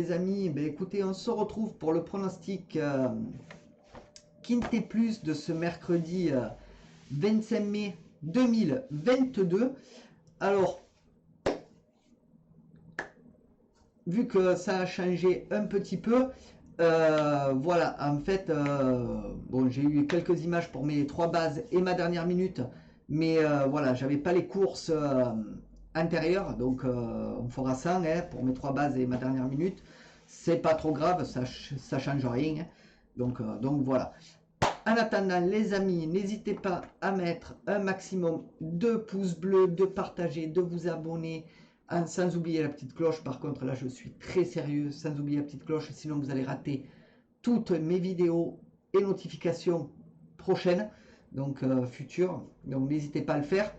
Les amis, ben écoutez, on se retrouve pour le pronostic Quintet Plus de ce mercredi 25 mai 2022. Alors, vu que ça a changé un petit peu, voilà, en fait, bon, j'ai eu quelques images pour mes 3 bases et ma dernière minute, mais voilà, j'avais pas les courses antérieures, donc on fera ça hein, pour mes 3 bases et ma dernière minute. C'est pas trop grave, ça change rien. Donc voilà. En attendant, les amis, n'hésitez pas à mettre un maximum de pouces bleus, de partager, de vous abonner, sans oublier la petite cloche. Par contre, là, je suis très sérieux, sans oublier la petite cloche, sinon vous allez rater toutes mes vidéos et notifications prochaines, donc futures. Donc n'hésitez pas à le faire.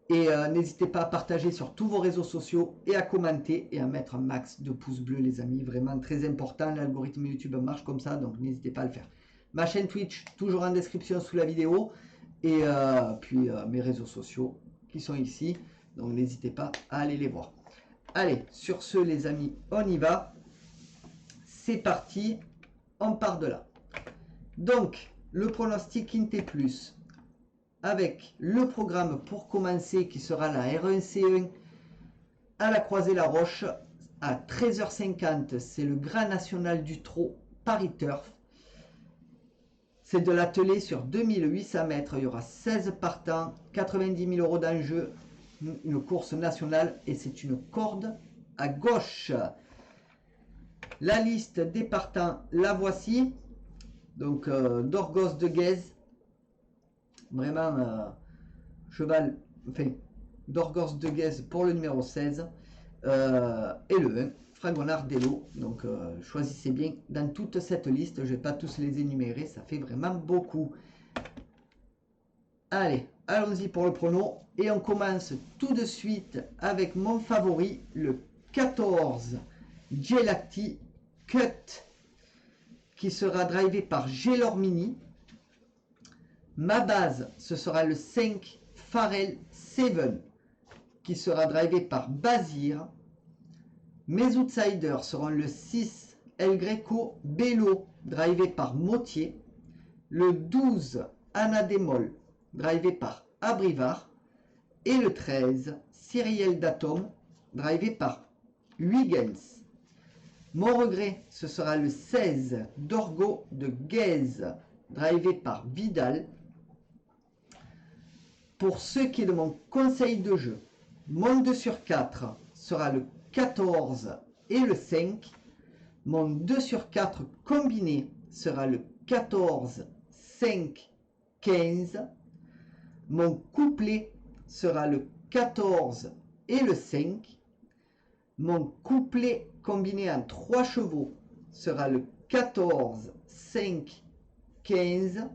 Et n'hésitez pas à partager sur tous vos réseaux sociaux et à commenter et à mettre un max de pouces bleus, les amis. Vraiment très important. L'algorithme YouTube marche comme ça, donc n'hésitez pas à le faire. Ma chaîne Twitch, toujours en description sous la vidéo. Et puis mes réseaux sociaux qui sont ici. Donc n'hésitez pas à aller les voir. Allez, sur ce, les amis, on y va. C'est parti. On part de là. Donc, le pronostic Quintet Plus, avec le programme pour commencer qui sera la R1C1 à la Croisée-la-Roche à 13h50. C'est le Grand National du Trot Paris Turf. C'est de l'attelé sur 2800 mètres. Il y aura 16 partants, 90 000 € d'enjeu, une course nationale et c'est une corde à gauche. La liste des partants, la voici. Donc Dorgos de Guèze. Vraiment, cheval, enfin, Dorgos de Guèze pour le numéro 16 et le 1, Fragonard d'Elo. Donc choisissez bien dans toute cette liste, je ne vais pas tous les énumérer, ça fait vraiment beaucoup. Allez, allons-y pour le prono et on commence tout de suite avec mon favori, le 14 Gelati Cut, qui sera drivé par Gelormini. Ma base, ce sera le 5 Pharrell 7 qui sera drivé par Bazir. Mes outsiders seront le 6 El Greco Bello drivé par Motier. Le 12 Anademol drivé par Abrivard. Et le 13 Cyriel Datom drivé par Huygens. Mon regret, ce sera le 16 Dorgo de Guèze drivé par Vidal. Pour ce qui est de mon conseil de jeu, mon 2 sur 4 sera le 14 et le 5. Mon 2 sur 4 combiné sera le 14, 5, 15. Mon couplet sera le 14 et le 5. Mon couplet combiné en 3 chevaux sera le 14, 5, 15.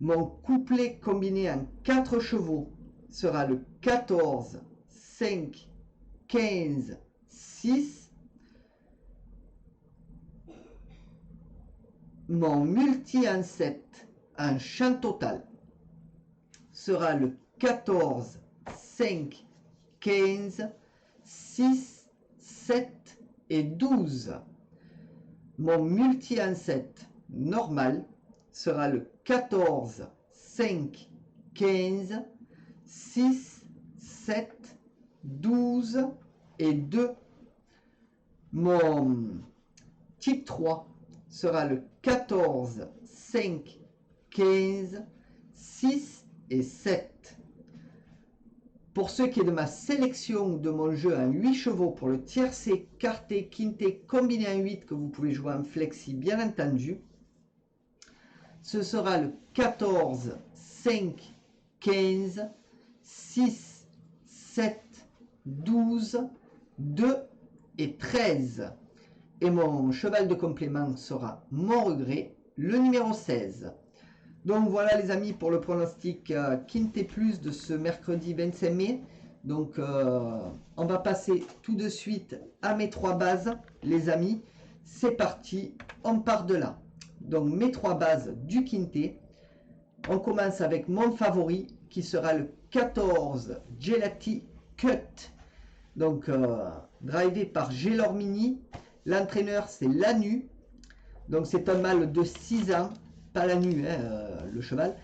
Mon couplet combiné en 4 chevaux sera le 14, 5, 15, 6. Mon multi en 7 en champ total sera le 14, 5, 15, 6, 7 et 12. Mon multi en 7 normal sera le 14, 5, 15, 6, 7, 12 et 2. Mon type 3 sera le 14, 5, 15, 6 et 7. Pour ce qui est de ma sélection de mon jeu en 8 chevaux pour le tiercé, quarté, quinté, combiné en 8 que vous pouvez jouer en flexi bien entendu, ce sera le 14, 5, 15, 6, 7, 12, 2 et 13. Et mon cheval de complément sera mon regret, le numéro 16. Donc voilà les amis pour le pronostic Quintet Plus de ce mercredi 25 mai. Donc on va passer tout de suite à mes 3 bases les amis. C'est parti, on part de là. Donc mes 3 bases du Quintet. On commence avec mon favori qui sera le 14 Gelati Cut. Donc, drivé par Gélor Mini. L'entraîneur, c'est Lanu. Donc, c'est un mâle de 6 ans. Pas Lanu, hein, le cheval.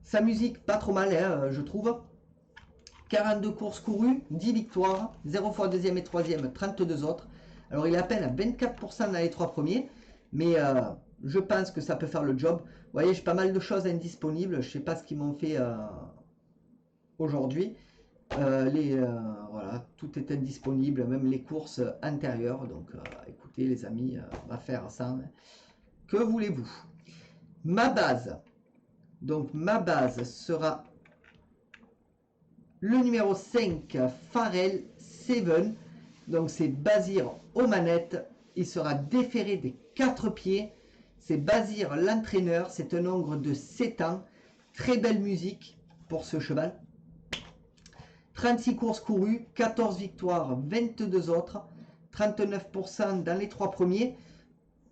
Sa musique, pas trop mal, hein, je trouve. 42 courses courues, 10 victoires, 0 fois deuxième et troisième, 32 autres. Alors, il est à peine à 24% dans les 3 premiers. Mais je pense que ça peut faire le job. Vous voyez, j'ai pas mal de choses indisponibles. Je sais pas ce qu'ils m'ont fait aujourd'hui. Voilà, tout est indisponible, même les courses intérieures. Donc, écoutez, les amis, on va faire ça. Que voulez-vous? Ma base. Donc, ma base sera le numéro 5, Pharrell 7. Donc, c'est Bazir aux manettes. Il sera déféré des 4 pieds. C'est Bazir l'entraîneur. C'est un ogre de 7 ans. Très belle musique pour ce cheval. 36 courses courues, 14 victoires, 22 autres, 39% dans les 3 premiers.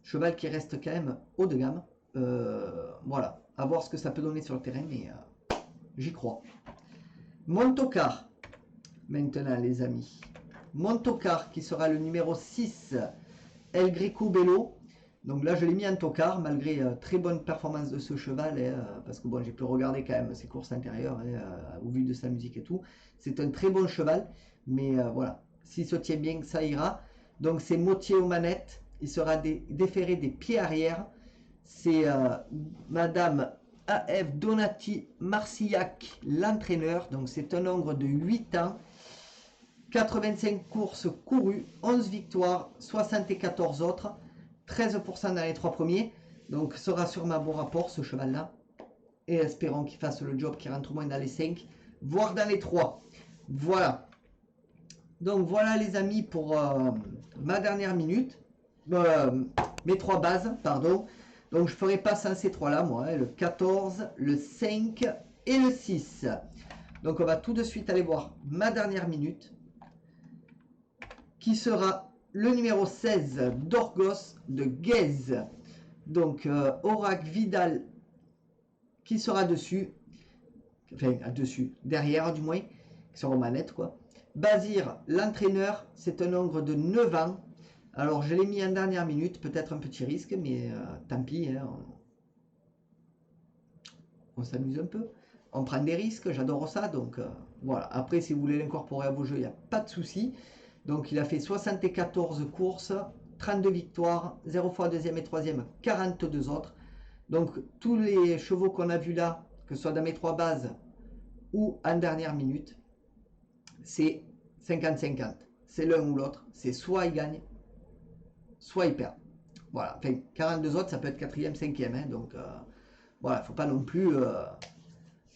Cheval qui reste quand même haut de gamme. Voilà, à voir ce que ça peut donner sur le terrain, mais j'y crois. Montocar, maintenant les amis. Montocar qui sera le numéro 6, El Greco Bello. Donc là je l'ai mis en tocard malgré très bonne performance de ce cheval, parce que bon, j'ai pu regarder quand même ses courses intérieures au vu de sa musique et tout. C'est un très bon cheval, mais voilà, s'il se tient bien, ça ira. Donc c'est Motier aux manettes, il sera déféré des pieds arrière. C'est Madame A.F. Donati Marcillac, l'entraîneur. Donc c'est un ogre de 8 ans. 85 courses courues, 11 victoires, 74 autres. 13% dans les 3 premiers. Donc sera sûrement un bon rapport ce cheval-là. Et espérons qu'il fasse le job, qu'il rentre au moins dans les 5, voire dans les 3. Voilà. Donc voilà les amis pour ma dernière minute. Mes 3 bases, pardon. Donc je ne ferai pas sans ces 3-là, moi. Hein, le 14, le 5 et le 6. Donc on va tout de suite aller voir ma dernière minute. Qui sera le numéro 16, Dorgos de Guèze. Donc, Aubrac Vidal qui sera dessus. Enfin, dessus, derrière du moins. Qui sera aux manettes, quoi. Bazir, l'entraîneur, c'est un ogre de 9 ans. Alors, je l'ai mis en dernière minute. Peut-être un petit risque, mais tant pis. Hein, on s'amuse un peu. On prend des risques, j'adore ça. Donc, voilà. Après, si vous voulez l'incorporer à vos jeux, il n'y a pas de souci. Donc il a fait 74 courses, 32 victoires, 0 fois deuxième et troisième, 42 autres. Donc tous les chevaux qu'on a vus là, que ce soit dans mes 3 bases ou en dernière minute, c'est 50-50. C'est l'un ou l'autre. C'est soit il gagne, soit il perd. Voilà. Enfin, 42 autres, ça peut être 4e, 5e. Hein, donc voilà, il ne faut pas non plus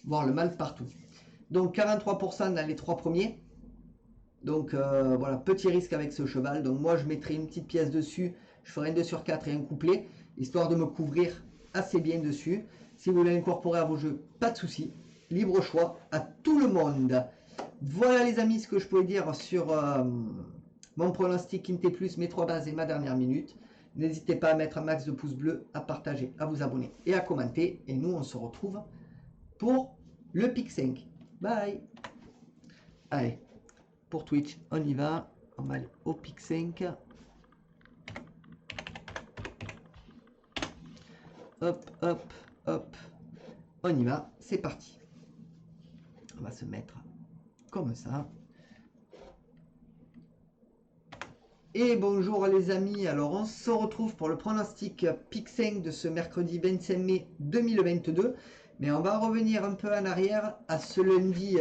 voir le mal partout. Donc 43% dans les 3 premiers. Donc voilà, petit risque avec ce cheval. Donc moi je mettrai une petite pièce dessus. Je ferai un 2 sur 4 et un couplet, histoire de me couvrir assez bien dessus. Si vous voulez l'incorporer à vos jeux, pas de souci. Libre choix à tout le monde. Voilà les amis ce que je pouvais dire sur mon pronostic Quinté Plus, mes 3 bases et ma dernière minute. N'hésitez pas à mettre un max de pouces bleus, à partager, à vous abonner et à commenter. Et nous on se retrouve pour le Pic 5. Bye. Allez. Pour Twitch, on y va. On va aller au Pic 5. Hop, hop, hop. On y va. C'est parti. On va se mettre comme ça. Et bonjour les amis. Alors on se retrouve pour le pronostic Pic 5 de ce mercredi 25 mai 2022. Mais on va revenir un peu en arrière à ce lundi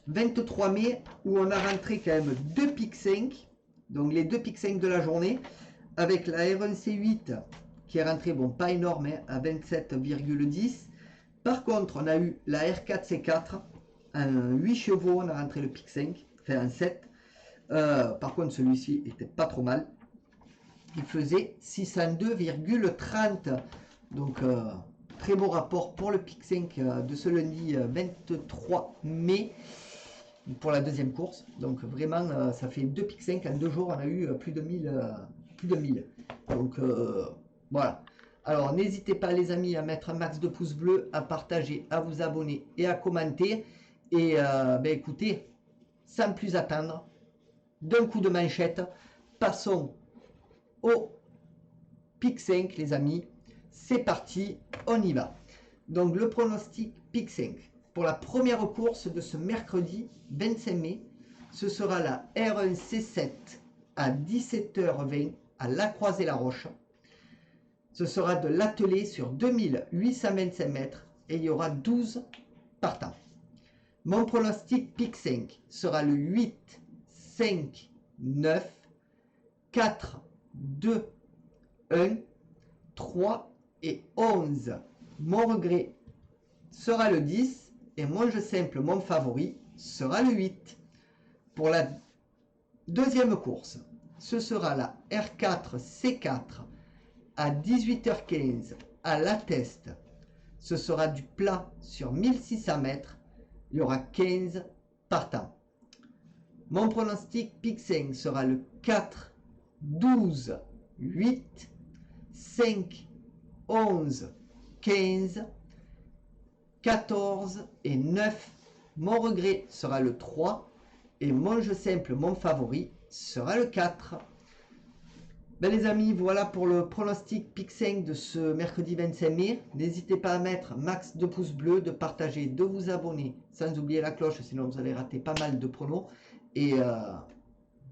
23 mai où on a rentré quand même 2 Pic 5, donc les 2 Pic 5 de la journée, avec la R1C8 qui est rentrée, bon pas énorme, hein, à 27,10. Par contre on a eu la R4C4, un 8 chevaux, on a rentré le Pic 5, enfin un 7. Par contre celui-ci était pas trop mal, il faisait 602,30. Donc très beau rapport pour le Pic 5 de ce lundi 23 mai. Pour la deuxième course, donc vraiment ça fait 2 Pic 5 en 2 jours, on a eu plus de 1000. Donc voilà. Alors n'hésitez pas les amis à mettre un max de pouces bleus, à partager, à vous abonner et à commenter. Et écoutez, sans plus attendre, d'un coup de manchette, passons au pic 5 les amis. C'est parti, on y va. Donc le pronostic pic 5 pour la première course de ce mercredi 25 mai, ce sera la R1C7 à 17h20 à La Croisée-la-Roche. Ce sera de l'attelé sur 2825 mètres et il y aura 12 partants. Mon pronostic pic 5 sera le 8, 5, 9, 4, 2, 1, 3 et 11. Mon regret sera le 10 et mon jeu simple, mon favori, sera le 8. Pour la deuxième course, ce sera la R4C4 à 18h15 à La Teste. Ce sera du plat sur 1600 mètres. Il y aura 15 partants. Mon pronostic pic 5 sera le 4, 12, 8, 5, 11, 15, 14 et 9. Mon regret sera le 3 et mon jeu simple, mon favori, sera le 4. Ben les amis, voilà pour le pronostic pic 5 de ce mercredi 25 mai. N'hésitez pas à mettre max de pouces bleus, de partager, de vous abonner, sans oublier la cloche, sinon vous allez rater pas mal de pronos. Et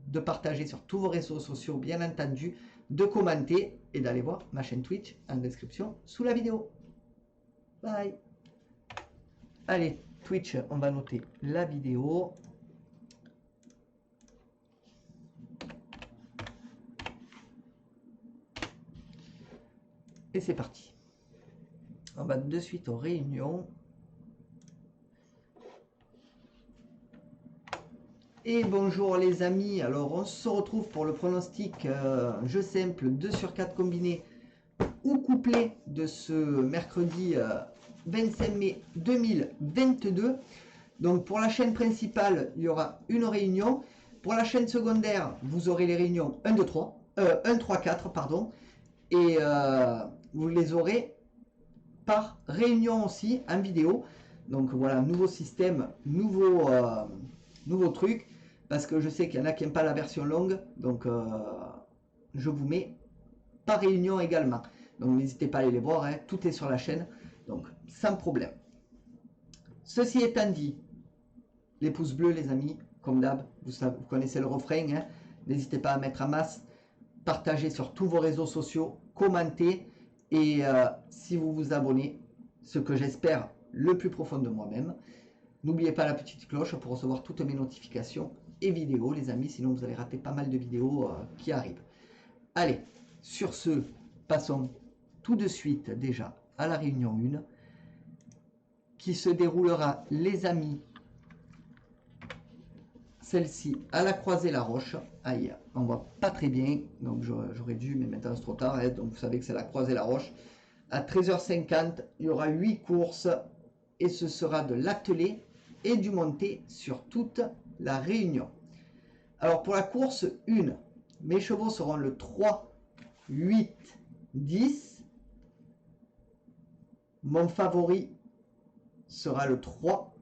de partager sur tous vos réseaux sociaux, bien entendu, de commenter et d'aller voir ma chaîne Twitch en description sous la vidéo. Bye. Allez, Twitch, on va noter la vidéo. Et c'est parti. On va de suite aux réunions. Et bonjour les amis, alors on se retrouve pour le pronostic jeu simple 2 sur 4 combiné ou couplé de ce mercredi 25 mai 2022. Donc pour la chaîne principale, il y aura une réunion. Pour la chaîne secondaire, vous aurez les réunions 1, 2, 3, 1, 3, 4, pardon. Et vous les aurez par réunion aussi en vidéo. Donc voilà, nouveau système, nouveau truc. Parce que je sais qu'il y en a qui n'aiment pas la version longue. Donc je vous mets par réunion également. Donc n'hésitez pas à aller les voir, hein, tout est sur la chaîne. Donc sans problème. Ceci étant dit, les pouces bleus les amis, comme d'hab, vous connaissez le refrain. Hein, n'hésitez pas à mettre en masse. Partagez sur tous vos réseaux sociaux, commentez et si vous vous abonnez, ce que j'espère le plus profond de moi-même, n'oubliez pas la petite cloche pour recevoir toutes mes notifications et vidéos les amis, sinon vous allez rater pas mal de vidéos qui arrivent. Allez, sur ce, passons tout de suite déjà à la réunion 1 qui se déroulera les amis, celle-ci à La Croisée-la-Roche. Aïe, on voit pas très bien, donc j'aurais dû, mais maintenant c'est trop tard, hein, donc vous savez que c'est La Croisée-la-Roche. À 13h50, il y aura 8 courses et ce sera de l'attelé et du monté sur toute la réunion. Alors pour la course 1, mes chevaux seront le 3, 8, 10. Mon favori sera le 3.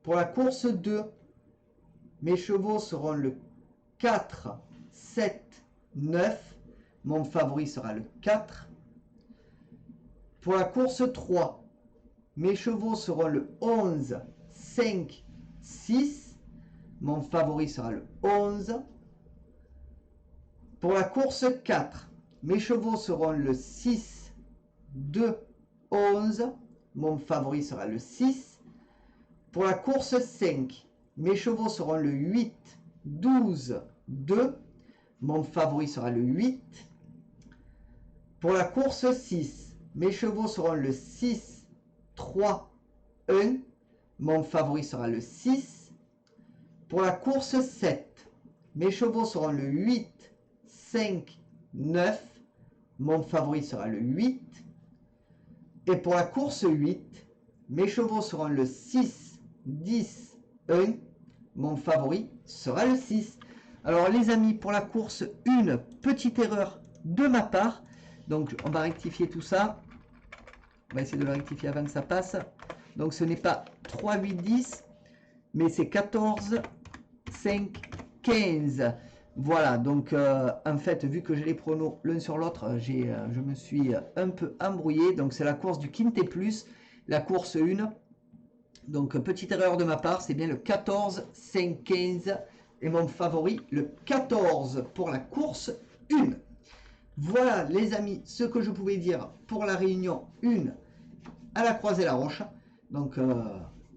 Pour la course 2, mes chevaux seront le 4, 7, 9. Mon favori sera le 4. Pour la course 3, mes chevaux seront le 11, 5, 6. Mon favori sera le 11. Pour la course 4, mes chevaux seront le 6, 2, 11. Mon favori sera le 6. Pour la course 5, mes chevaux seront le 8, 12, 2. Mon favori sera le 8. Pour la course 6, mes chevaux seront le 6, 3, 1. Mon favori sera le 6. Pour la course 7, mes chevaux seront le 8, 5, 9. Mon favori sera le 8. Et pour la course 8, mes chevaux seront le 6, 10, 1. Mon favori sera le 6. Alors les amis, pour la course 1, petite erreur de ma part. Donc on va rectifier tout ça. On va essayer de le rectifier avant que ça passe. Donc ce n'est pas 3, 8, 10, mais c'est 14, 5, 15. Voilà, donc en fait, vu que j'ai les pronos l'un sur l'autre, je me suis un peu embrouillé. Donc c'est la course du Quintet Plus, la course 1. Donc petite erreur de ma part, c'est bien le 14, 5, 15. Et mon favori, le 14 pour la course 1. Voilà les amis, ce que je pouvais dire pour la réunion 1 à la Croisée-la-Roche. Donc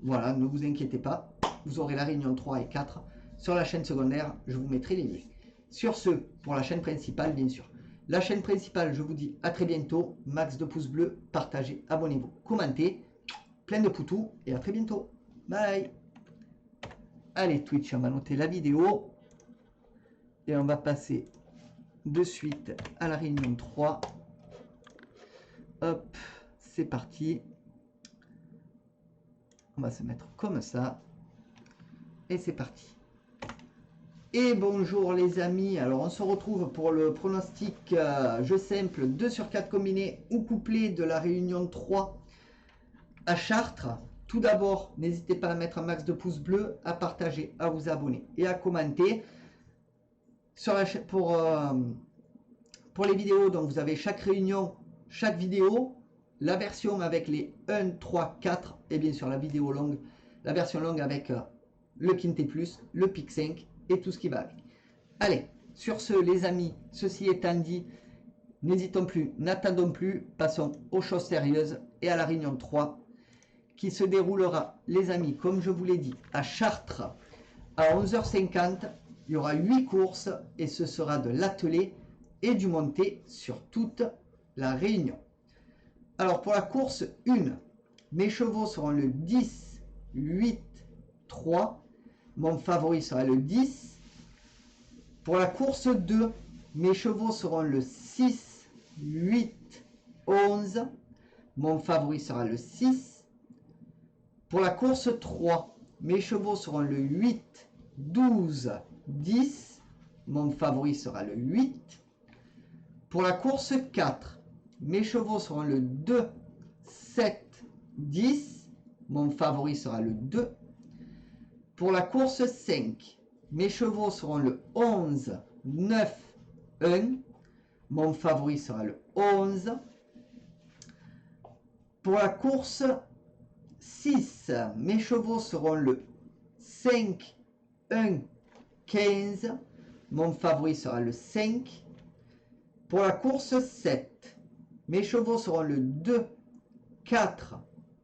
voilà, ne vous inquiétez pas, vous aurez la réunion 3 et 4 sur la chaîne secondaire, je vous mettrai les liens. Sur ce, pour la chaîne principale, bien sûr. La chaîne principale, je vous dis à très bientôt. Max de pouces bleus, partagez, abonnez-vous, commentez. Plein de poutous et à très bientôt. Bye. Allez, Twitch, on va noter la vidéo. Et on va passer de suite à la réunion 3. Hop, c'est parti. On va se mettre comme ça. Et c'est parti. Et bonjour les amis, alors on se retrouve pour le pronostic jeu simple 2 sur 4 combiné ou couplé de la réunion 3 à Chartres. Tout d'abord, n'hésitez pas à mettre un max de pouces bleus, à partager, à vous abonner et à commenter. Sur la pour les vidéos, donc vous avez chaque réunion, chaque vidéo, la version avec les 1, 3, 4 et bien sûr la vidéo longue, la version longue avec le Quintet Plus, le Pic 5 et tout ce qui va avec. Allez, sur ce les amis, ceci étant dit, n'hésitons plus, n'attendons plus, passons aux choses sérieuses et à la réunion 3 qui se déroulera, les amis, comme je vous l'ai dit, à Chartres à 11h50. Il y aura 8 courses et ce sera de l'attelé et du monté sur toute la réunion. Alors pour la course 1, mes chevaux seront le 10, 8, 3. Mon favori sera le 10. Pour la course 2, mes chevaux seront le 6, 8, 11. Mon favori sera le 6. Pour la course 3, mes chevaux seront le 8, 12, 10. Mon favori sera le 8. Pour la course 4, mes chevaux seront le 2, 7, 10. Mon favori sera le 2. Pour la course 5, mes chevaux seront le 11, 9, 1. Mon favori sera le 11. Pour la course 6, mes chevaux seront le 5, 1, 15. Mon favori sera le 5. Pour la course 7, mes chevaux seront le 2, 4,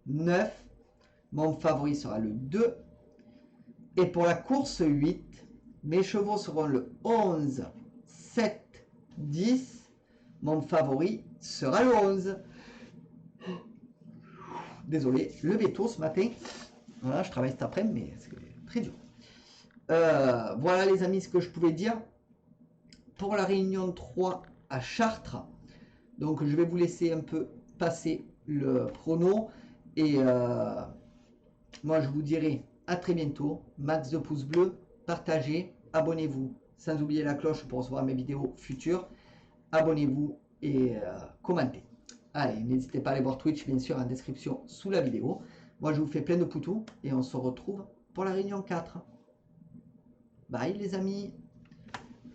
9. Mon favori sera le 2. Et pour la course 8, mes chevaux seront le 11, 7, 10. Mon favori sera le 11. Désolé, levé tôt ce matin. Voilà, je travaille cet après-midi, mais c'est très dur. Voilà les amis, ce que je pouvais dire pour la réunion 3 à Chartres. Donc je vais vous laisser un peu passer le prono. Et moi je vous dirai à très bientôt. Max de pouces bleus, partagez, abonnez-vous. Sans oublier la cloche pour recevoir mes vidéos futures. Abonnez-vous et commentez. Allez, n'hésitez pas à aller voir Twitch, bien sûr, en description sous la vidéo. Moi, je vous fais plein de poutous et on se retrouve pour la réunion 4. Bye, les amis.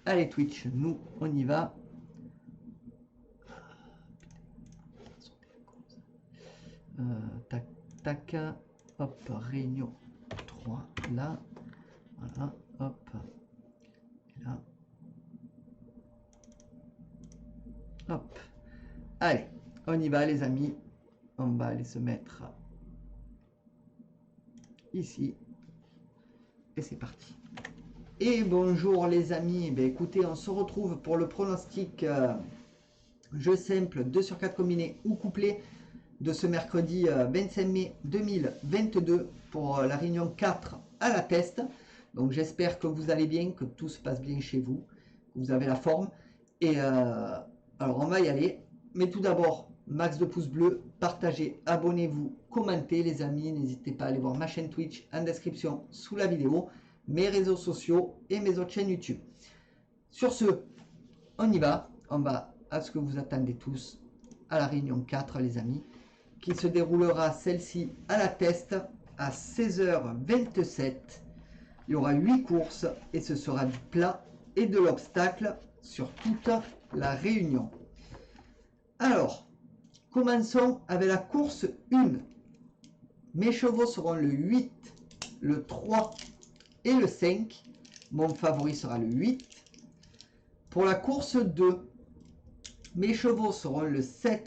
Allez, Twitch, nous, on y va. Tac, tac. Hop, réunion 3, là. Voilà, hop. Et là. Hop. Allez. On y va les amis, on va aller se mettre ici et c'est parti. Et bonjour les amis, ben, écoutez on se retrouve pour le pronostic jeu simple 2 sur 4 combiné ou couplé de ce mercredi 25 mai 2022 pour la réunion 4 à la Teste. Donc j'espère que vous allez bien, que tout se passe bien chez vous, que vous avez la forme. Et alors on va y aller, mais tout d'abord max de pouces bleus, partagez, abonnez-vous, commentez les amis, n'hésitez pas à aller voir ma chaîne Twitch en description sous la vidéo, mes réseaux sociaux et mes autres chaînes YouTube. Sur ce, on y va, on va à ce que vous attendez tous, à la réunion 4 les amis. qui se déroulera celle-ci à la Teste à 16h27. Il y aura 8 courses et ce sera du plat et de l'obstacle sur toute la Réunion. Alors, commençons avec la course 1. Mes chevaux seront le 8, le 3 et le 5. Mon favori sera le 8. Pour la course 2, mes chevaux seront le 7,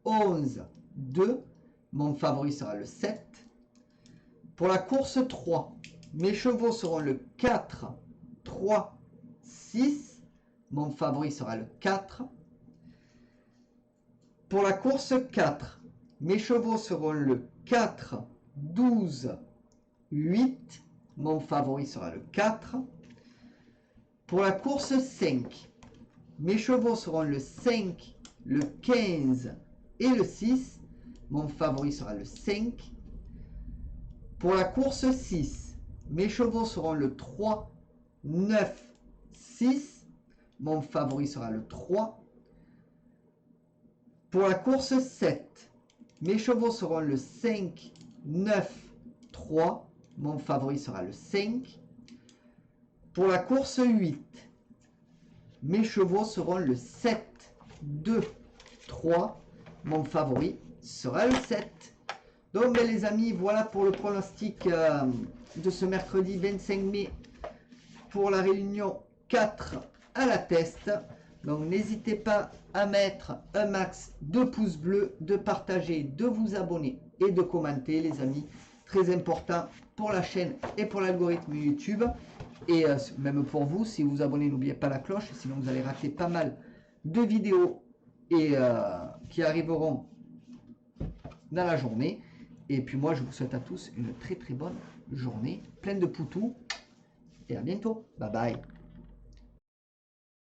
11, 2. Mon favori sera le 7. Pour la course 3, mes chevaux seront le 4, 3, 6. Mon favori sera le 4. Pour la course 4, mes chevaux seront le 4, 12, 8. Mon favori sera le 4. Pour la course 5, mes chevaux seront le 5, le 15 et le 6. Mon favori sera le 5. Pour la course 6, mes chevaux seront le 3, 9, 6. Mon favori sera le 3. Pour la course 7, mes chevaux seront le 5, 9, 3. Mon favori sera le 5. Pour la course 8, mes chevaux seront le 7, 2, 3. Mon favori sera le 7. Donc les amis, voilà pour le pronostic de ce mercredi 25 mai pour la Réunion 4 à la Teste. Donc n'hésitez pas à mettre un max de pouces bleus, de partager, de vous abonner et de commenter les amis. Très important pour la chaîne et pour l'algorithme YouTube. Et même pour vous, si vous vous abonnez, n'oubliez pas la cloche, sinon vous allez rater pas mal de vidéos et, qui arriveront dans la journée. Et puis moi, je vous souhaite à tous une très très bonne journée, pleine de poutous. Et à bientôt. Bye bye.